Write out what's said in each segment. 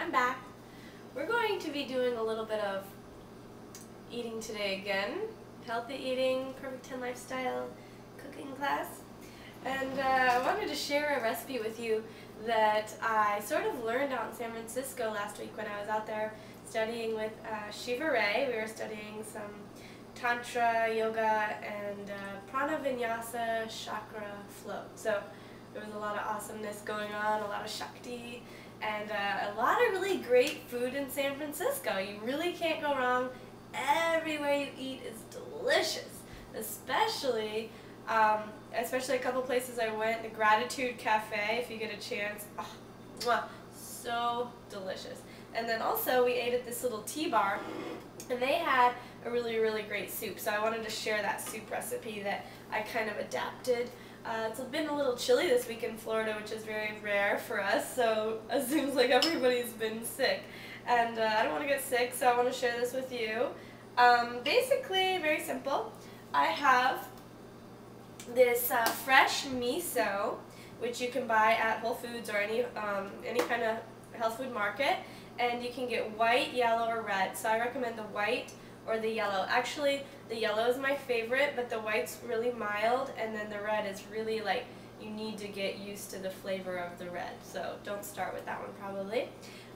I'm back. We're going to be doing a little bit of eating today again. Healthy eating, perfect 10 lifestyle cooking class. And I wanted to share a recipe with you that I sort of learned out in San Francisco last week when I was out there studying with Shiva Ray. We were studying some Tantra, Yoga, and Prana Vinyasa Chakra Flow. So there was a lot of awesomeness going on, a lot of Shakti, and a lot of really great food in San Francisco. You really can't go wrong. Everywhere you eat is delicious, especially a couple places I went. The Gratitude Cafe, if you get a chance, oh, mwah, so delicious. And then also we ate at this little tea bar, and they had a really, really great soup. So I wanted to share that soup recipe that I kind of adapted. It's been a little chilly this week in Florida, which is very rare for us, so it seems like everybody's been sick. And I don't want to get sick, so I want to share this with you. Basically, very simple. I have this fresh miso, which you can buy at Whole Foods or any kind of health food market, and you can get white, yellow, or red. So I recommend the white or the yellow. Actually, the yellow is my favorite, but the white's really mild, and then the red is really like, you need to get used to the flavor of the red. So don't start with that one probably.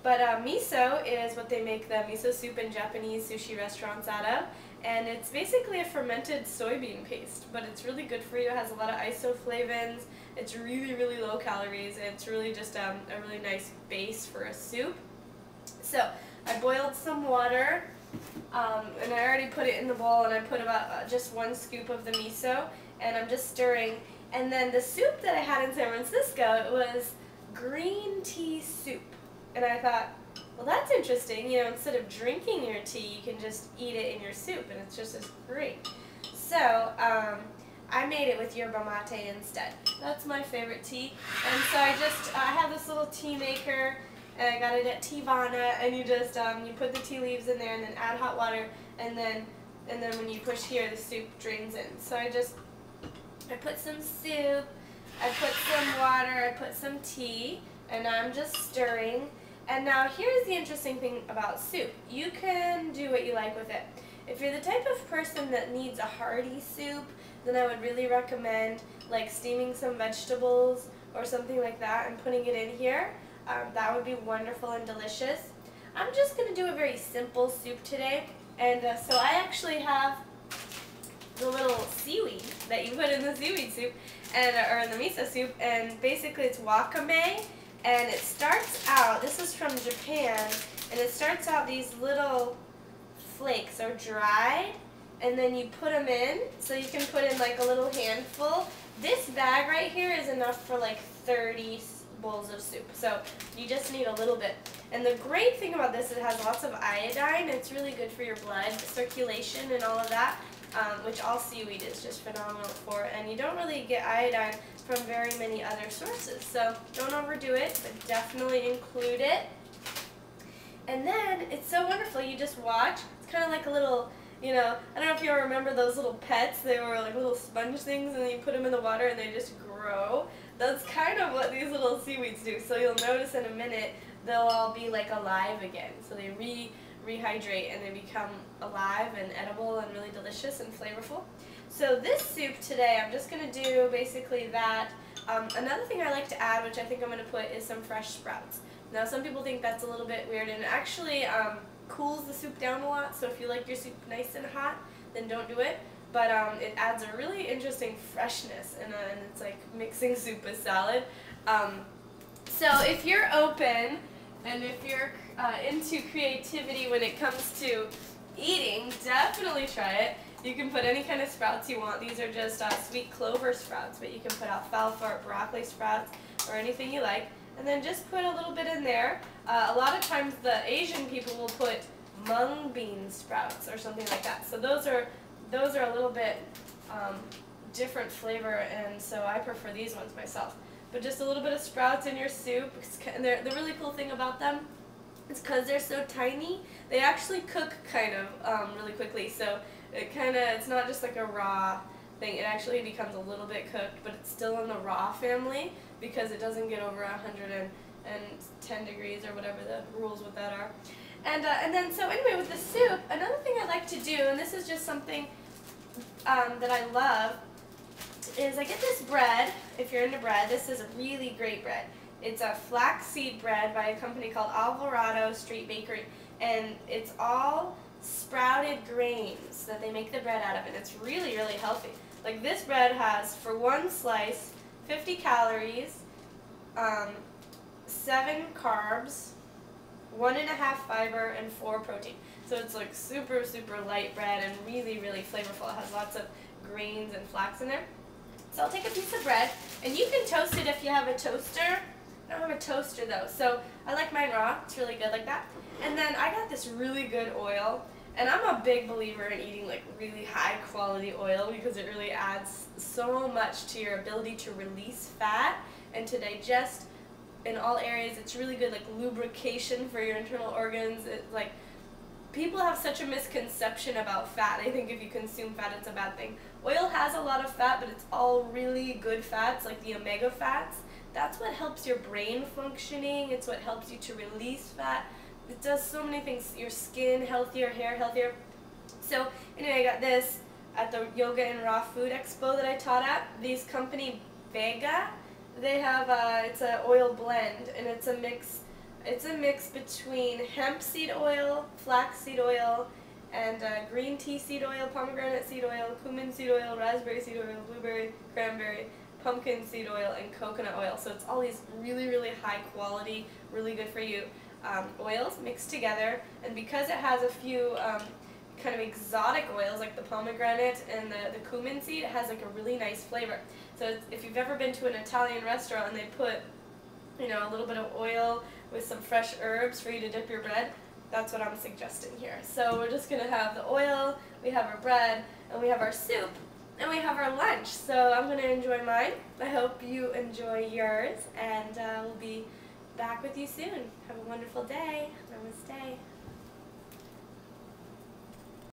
But miso is what they make the miso soup in Japanese sushi restaurants out of, and it's basically a fermented soybean paste, but it's really good for you. It has a lot of isoflavones. It's really, really low calories. It's really just a really nice base for a soup. So I boiled some water, and I already put it in the bowl, and I put about just 1 scoop of the miso, and I'm just stirring. And then the soup that I had in San Francisco, it was green tea soup. And I thought, well, that's interesting. You know, instead of drinking your tea, you can just eat it in your soup, and it's just as great. So I made it with yerba mate instead. That's my favorite tea. And so I have this little tea maker, and I got it at Teavana, and you just you put the tea leaves in there, and then add hot water, and then when you push here, the soup drains in. So I put some soup, I put some water, I put some tea, and I'm just stirring. And now here's the interesting thing about soup. You can do what you like with it. If you're the type of person that needs a hearty soup, then I would really recommend like steaming some vegetables or something like that and putting it in here. That would be wonderful and delicious. I'm just going to do a very simple soup today. And so I actually have the little seaweed that you put in the seaweed soup, or in the miso soup, and basically it's wakame. And it starts out, this is from Japan, and it starts out these little flakes are dried, and then you put them in, so you can put in like a little handful. This bag right here is enough for like 30 bowls of soup, so you just need a little bit. And the great thing about this, it has lots of iodine. It's really good for your blood circulation and all of that, which all seaweed is just phenomenal for, and you don't really get iodine from very many other sources. So don't overdo it, but definitely include it. And then it's so wonderful. You just watch. It's kind of like a little, you know, I don't know if you remember those little pets. They were like little sponge things, and then you put them in the water and they just grow. That's kind of what these little seaweeds do. So you'll notice in a minute they'll all be like alive again. So they rehydrate and they become alive and edible and really delicious and flavorful. So this soup today, I'm just going to do basically that. Another thing I like to add, which I think I'm going to put, is some fresh sprouts. Now some people think that's a little bit weird, and it actually cools the soup down a lot, so if you like your soup nice and hot, then don't do it. But it adds a really interesting freshness, and it's like mixing soup with salad. So if you're open, and if you're into creativity when it comes to eating, definitely try it. You can put any kind of sprouts you want. These are just sweet clover sprouts, but you can put alfalfa or broccoli sprouts or anything you like. And then just put a little bit in there. A lot of times the Asian people will put mung bean sprouts or something like that. So those are a little bit different flavor, and so I prefer these ones myself. But just a little bit of sprouts in your soup. And the really cool thing about them is because they're so tiny, they actually cook kind of really quickly. So it's not just like a raw thing. It actually becomes a little bit cooked, but it's still in the raw family because it doesn't get over and 10 degrees or whatever the rules with that are. And then, so anyway, with the soup, another thing I like to do, and this is just something that I love, is I get this bread. If you're into bread, this is a really great bread. It's a flaxseed bread by a company called Alvarado Street Bakery, and it's all sprouted grains that they make the bread out of, and it's really, really healthy. Like this bread has, for one slice, 50 calories, 7 carbs, 1.5 fiber, and 4 protein. So it's like super, super light bread and really, really flavorful. It has lots of grains and flax in there. So I'll take a piece of bread, and you can toast it if you have a toaster. I don't have a toaster though, so I like mine raw. It's really good like that. And then I got this really good oil, and I'm a big believer in eating like really high quality oil because it really adds so much to your ability to release fat and to digest in all areas. It's really good, like lubrication for your internal organs. It's like, people have such a misconception about fat. I think if you consume fat, it's a bad thing. Oil has a lot of fat, but it's all really good fats, like the omega fats. That's what helps your brain functioning. It's what helps you to release fat. It does so many things. Your skin healthier, hair healthier. So anyway, I got this at the Yoga and Raw Food Expo that I taught at. These company Vega, they have it's an oil blend, and it's a mix. It's a mix between hemp seed oil, flax seed oil, and green tea seed oil, pomegranate seed oil, cumin seed oil, raspberry seed oil, blueberry, cranberry, pumpkin seed oil, and coconut oil. So it's all these really, really high quality, really good for you oils mixed together. And because it has a few kind of exotic oils like the pomegranate and the cumin seed, it has like a really nice flavor. So if you've ever been to an Italian restaurant and they put, you know, a little bit of oil with some fresh herbs for you to dip your bread, that's what I'm suggesting here. So we're just going to have the oil, we have our bread, and we have our soup, and we have our lunch. So I'm going to enjoy mine. I hope you enjoy yours, and we'll be back with you soon. Have a wonderful day. Namaste.